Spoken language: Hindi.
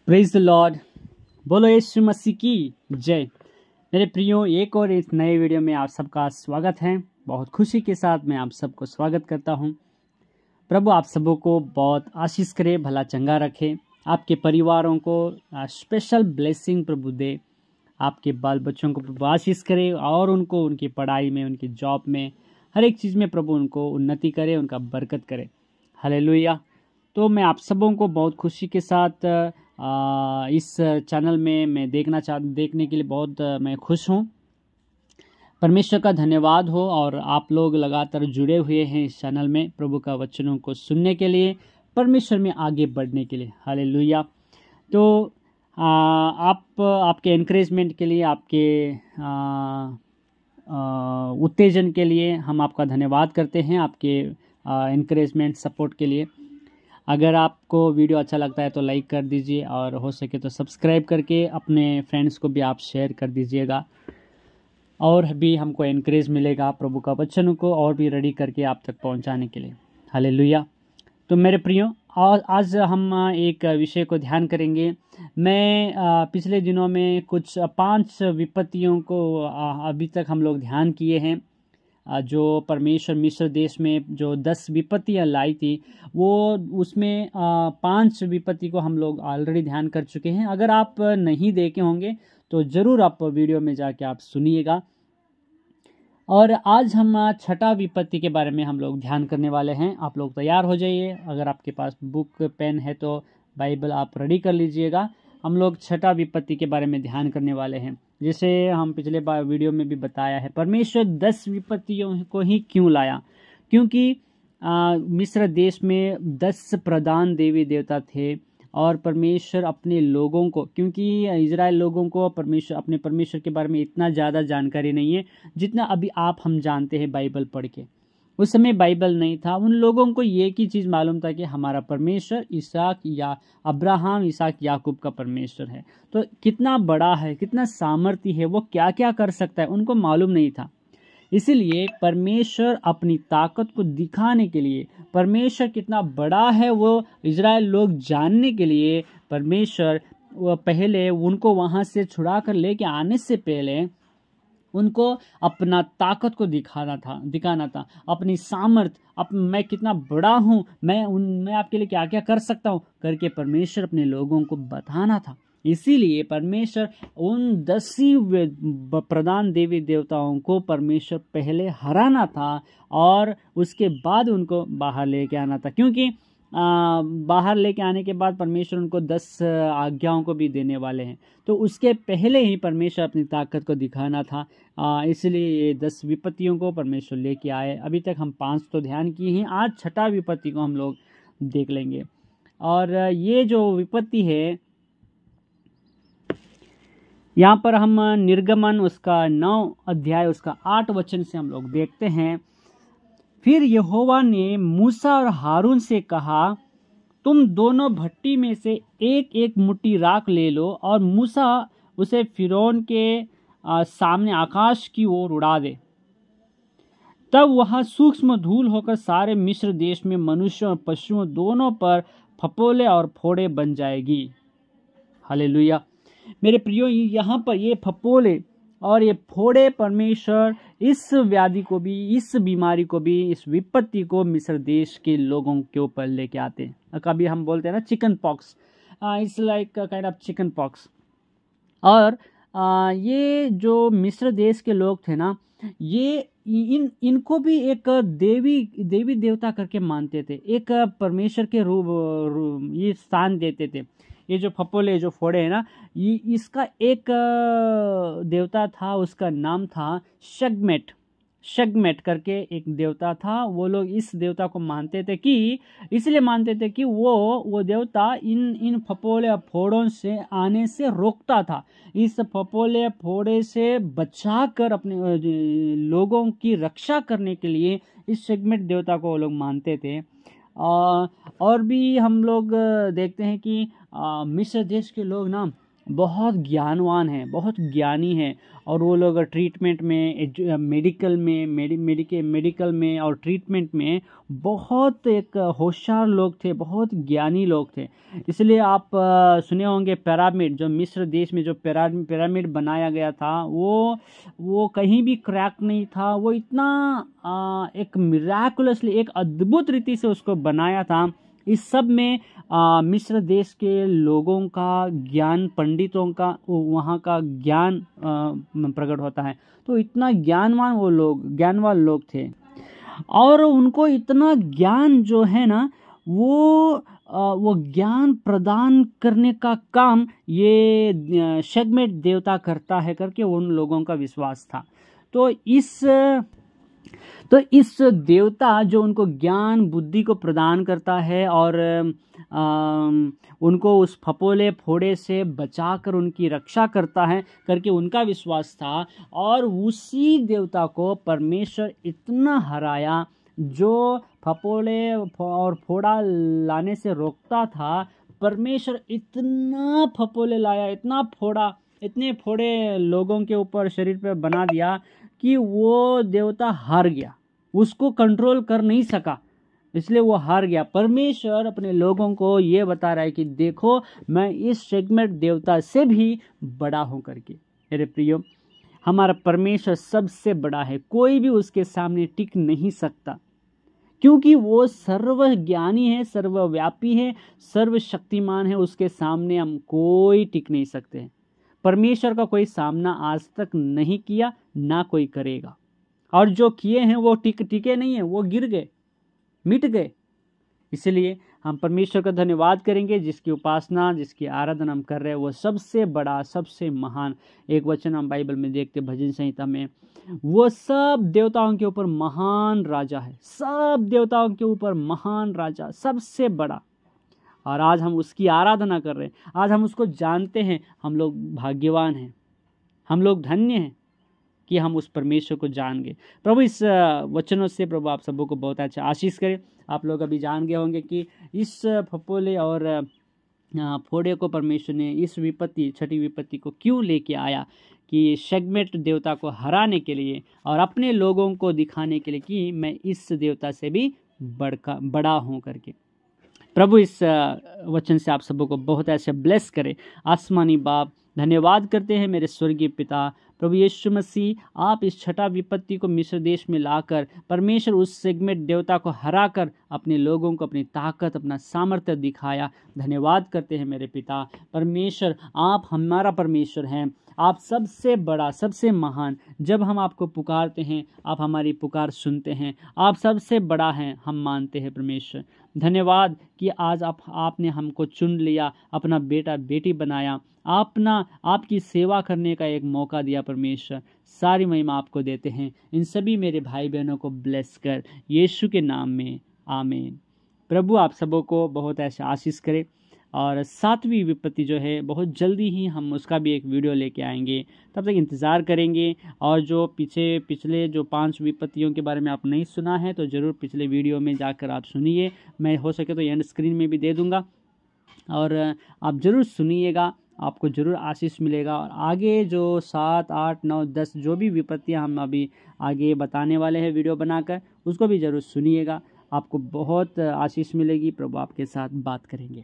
Praise the Lord. बोलो यीशु मसीह की जय। मेरे प्रियो, एक और इस नए वीडियो में आप सबका स्वागत है। बहुत खुशी के साथ मैं आप सबको स्वागत करता हूं। प्रभु आप सबों को बहुत आशीष करे, भला चंगा रखे, आपके परिवारों को स्पेशल ब्लेसिंग प्रभु दे, आपके बाल बच्चों को प्रभु आशीष करे और उनको उनकी पढ़ाई में, उनकी जॉब में, हर एक चीज़ में प्रभु उनको उन्नति करे, उनका बरकत करे। हालेलुया। तो मैं आप सबों को बहुत खुशी के साथ इस चैनल में मैं देखने के लिए बहुत मैं खुश हूँ। परमेश्वर का धन्यवाद हो और आप लोग लगातार जुड़े हुए हैं इस चैनल में प्रभु का वचनों को सुनने के लिए, परमेश्वर में आगे बढ़ने के लिए। हालेलुया। तो आपके एनकरेजमेंट के लिए, आपके उत्तेजन के लिए हम आपका धन्यवाद करते हैं, आपके एनकरेजमेंट सपोर्ट के लिए। अगर आपको वीडियो अच्छा लगता है तो लाइक कर दीजिए और हो सके तो सब्सक्राइब करके अपने फ्रेंड्स को भी आप शेयर कर दीजिएगा, और भी हमको एनकरेज मिलेगा प्रभु का वचन को और भी रेडी करके आप तक पहुंचाने के लिए। हालेलुया। तो मेरे प्रियो, आज हम एक विषय को ध्यान करेंगे। मैं पिछले दिनों में कुछ 5 विपत्तियों को अभी तक हम लोग ध्यान किए हैं। जो परमेश्वर मिस्र देश में जो 10 विपत्तियाँ लाई थी, वो उसमें 5 विपत्ति को हम लोग ऑलरेडी ध्यान कर चुके हैं। अगर आप नहीं देखे होंगे तो ज़रूर आप वीडियो में जाके आप सुनिएगा। और आज हम 6ठा विपत्ति के बारे में हम लोग ध्यान करने वाले हैं। आप लोग तैयार हो जाइए। अगर आपके पास बुक पेन है तो बाइबल आप रेडी कर लीजिएगा। हम लोग 6ठा विपत्ति के बारे में ध्यान करने वाले हैं। जैसे हम पिछले वीडियो में भी बताया है, परमेश्वर 10 विपत्तियों को ही क्यों लाया? क्योंकि मिस्र देश में 10 प्रधान देवी देवता थे और परमेश्वर अपने लोगों को, क्योंकि इजराइल लोगों को अपने परमेश्वर के बारे में इतना ज़्यादा जानकारी नहीं है जितना अभी हम जानते हैं बाइबल पढ़ के। उस समय बाइबल नहीं था। उन लोगों को एक ही चीज़ मालूम था कि हमारा परमेश्वर अब्राहम, इसहाक, याकूब का परमेश्वर है। तो कितना बड़ा है, कितना सामर्थ्य है, वो क्या क्या कर सकता है, उनको मालूम नहीं था। इसीलिए परमेश्वर अपनी ताकत को दिखाने के लिए, परमेश्वर कितना बड़ा है वो इजराइल लोग जानने के लिए, परमेश्वर पहले उनको वहाँ से छुड़ा कर लेके आने से पहले उनको अपना ताकत को दिखाना था, अपनी सामर्थ, मैं कितना बड़ा हूँ, मैं आपके लिए क्या क्या कर सकता हूँ करके परमेश्वर अपने लोगों को बताना था। इसीलिए परमेश्वर उन 10 प्रधान देवी देवताओं को परमेश्वर पहले हराना था और उसके बाद उनको बाहर लेके आना था। क्योंकि बाहर लेके आने के बाद परमेश्वर उनको 10 आज्ञाओं को भी देने वाले हैं। तो उसके पहले ही परमेश्वर अपनी ताकत को दिखाना था। इसलिए ये 10 विपत्तियों को परमेश्वर लेके आए। अभी तक हम 5 तो ध्यान किए हैं। आज 6ठा विपत्ति को हम लोग देख लेंगे। और ये जो विपत्ति है, यहाँ पर हम निर्गमन उसका 9 अध्याय उसका 8 वचन से हम लोग देखते हैं। फिर यहोवा ने मूसा और हारून से कहा, तुम दोनों भट्टी में से एक एक मुट्ठी राख ले लो और मूसा उसे फिरौन के सामने आकाश की ओर उड़ा दे। तब वह सूक्ष्म धूल होकर सारे मिस्र देश में मनुष्यों और पशुओं दोनों पर फपोले और फोड़े बन जाएगी। हालेलुया। मेरे प्रियो, यहाँ पर ये फपोले और ये फोड़े परमेश्वर इस व्याधि को भी, इस बीमारी को भी, इस विपत्ति को मिस्र देश के लोगों के ऊपर लेके आते हैं। कभी हम बोलते हैं ना chicken pox, it's like kind of chicken pox. और ये जो मिस्र देश के लोग थे ना, ये इनको भी एक देवी देवता करके मानते थे, एक परमेश्वर के रूप ये स्थान देते थे। ये जो फपोले, जो फोड़े है ना, ये इसका एक देवता था, उसका नाम था शगमेट करके एक देवता था। वो लोग इस देवता को मानते थे कि, इसलिए मानते थे कि वो देवता इन फपोले और फोड़ों से आने से रोकता था। इस फपोले फोड़े से बचाकर अपने लोगों की रक्षा करने के लिए इस शगमेट देवता को वो लोग मानते थे। और भी हम लोग देखते हैं कि मिस्र देश के लोग ना बहुत ज्ञानवान हैं, बहुत ज्ञानी हैं, और वो लोग ट्रीटमेंट में, मेडिकल में और ट्रीटमेंट में बहुत एक होशियार लोग थे, बहुत ज्ञानी लोग थे। इसलिए आप सुने होंगे पिरामिड, जो मिस्र देश में जो पिरामिड बनाया गया था, वो कहीं भी क्रैक नहीं था। वो इतना एक मिराकुलसली, एक अद्भुत रीति से उसको बनाया था। इस सब में मिस्र देश के लोगों का ज्ञान, पंडितों का वहाँ का ज्ञान प्रकट होता है। तो इतना ज्ञानवान लोग थे, और उनको इतना ज्ञान जो है ना, वो ज्ञान प्रदान करने का काम ये शगमेट देवता करता है करके उन लोगों का विश्वास था। तो इस देवता जो उनको ज्ञान बुद्धि को प्रदान करता है, और उनको उस फपोले फोड़े से बचाकर उनकी रक्षा करता है करके उनका विश्वास था। और उसी देवता को परमेश्वर इतना हराया, जो फपोले और फोड़ा लाने से रोकता था। परमेश्वर इतना फपोले लाया, इतने फोड़े लोगों के ऊपर, शरीर पर बना दिया कि वो देवता हार गया, उसको कंट्रोल कर नहीं सका, इसलिए वो हार गया। परमेश्वर अपने लोगों को ये बता रहा है कि देखो, मैं इस शगमेट देवता से भी बड़ा हूं करके। मेरे प्रियो, हमारा परमेश्वर सबसे बड़ा है, कोई भी उसके सामने टिक नहीं सकता, क्योंकि वो सर्वज्ञानी है, सर्वव्यापी है, सर्वशक्तिमान है। उसके सामने हम कोई टिक नहीं सकते हैं। परमेश्वर का कोई सामना आज तक नहीं किया, ना कोई करेगा, और जो किए हैं वो टिके नहीं है, वो गिर गए, मिट गए। इसलिए हम परमेश्वर का धन्यवाद करेंगे, जिसकी उपासना, जिसकी आराधना हम कर रहे हैं, वो सबसे बड़ा, सबसे महान। एक वचन हम बाइबल में देखते, भजन संहिता में, वो सब देवताओं के ऊपर महान राजा है, सब देवताओं के ऊपर महान राजा, सबसे बड़ा। और आज हम उसकी आराधना कर रहे हैं, आज हम उसको जानते हैं। हम लोग भाग्यवान हैं, हम लोग धन्य हैं कि हम उस परमेश्वर को जान गए। प्रभु इस वचनों से प्रभु आप सबों को बहुत अच्छा आशीष करें। आप लोग अभी जान गए होंगे कि इस फपोले और फोड़े को परमेश्वर ने इस विपत्ति, छठी विपत्ति को क्यों लेके आया, कि शगमेट देवता को हराने के लिए और अपने लोगों को दिखाने के लिए कि मैं इस देवता से भी बड़ा हूँ करके। प्रभु इस वचन से आप सबों को बहुत ऐसे ब्लेस करे। आसमानी बाप, धन्यवाद करते हैं मेरे स्वर्गीय पिता, प्रभु यीशु मसीह, आप इस छठा विपत्ति को मिस्र देश में लाकर परमेश्वर उस शगमेट देवता को हराकर अपने लोगों को अपनी ताकत, अपना सामर्थ्य दिखाया। धन्यवाद करते हैं मेरे पिता परमेश्वर, आप हमारा परमेश्वर हैं, आप सबसे बड़ा, सबसे महान। जब हम आपको पुकारते हैं, आप हमारी पुकार सुनते हैं, आप सबसे बड़ा हैं, हम मानते हैं परमेश्वर। धन्यवाद कि आज आपने हमको चुन लिया, अपना बेटा बेटी बनाया, आपकी सेवा करने का एक मौका दिया परमेश्वर। सारी महिमा आपको देते हैं। इन सभी मेरे भाई बहनों को ब्लेस कर, यीशु के नाम में, आमीन। प्रभु आप सबों को बहुत ऐसा आशीष करे। और सातवीं विपत्ति जो है, बहुत जल्दी ही हम उसका भी एक वीडियो लेके आएंगे, तब तक इंतज़ार करेंगे। और जो पिछले जो 5 विपत्तियों के बारे में आप नहीं सुना है, तो ज़रूर पिछले वीडियो में जाकर आप सुनिए। मैं हो सके तो एंड स्क्रीन में भी दे दूँगा, और आप ज़रूर सुनिएगा, आपको ज़रूर आशीष मिलेगा। और आगे जो 7, 8, 9, 10 जो भी विपत्तियाँ हम अभी आगे बताने वाले हैं वीडियो बनाकर, उसको भी ज़रूर सुनिएगा, आपको बहुत आशीष मिलेगी। प्रभु आपके साथ बात करेंगे।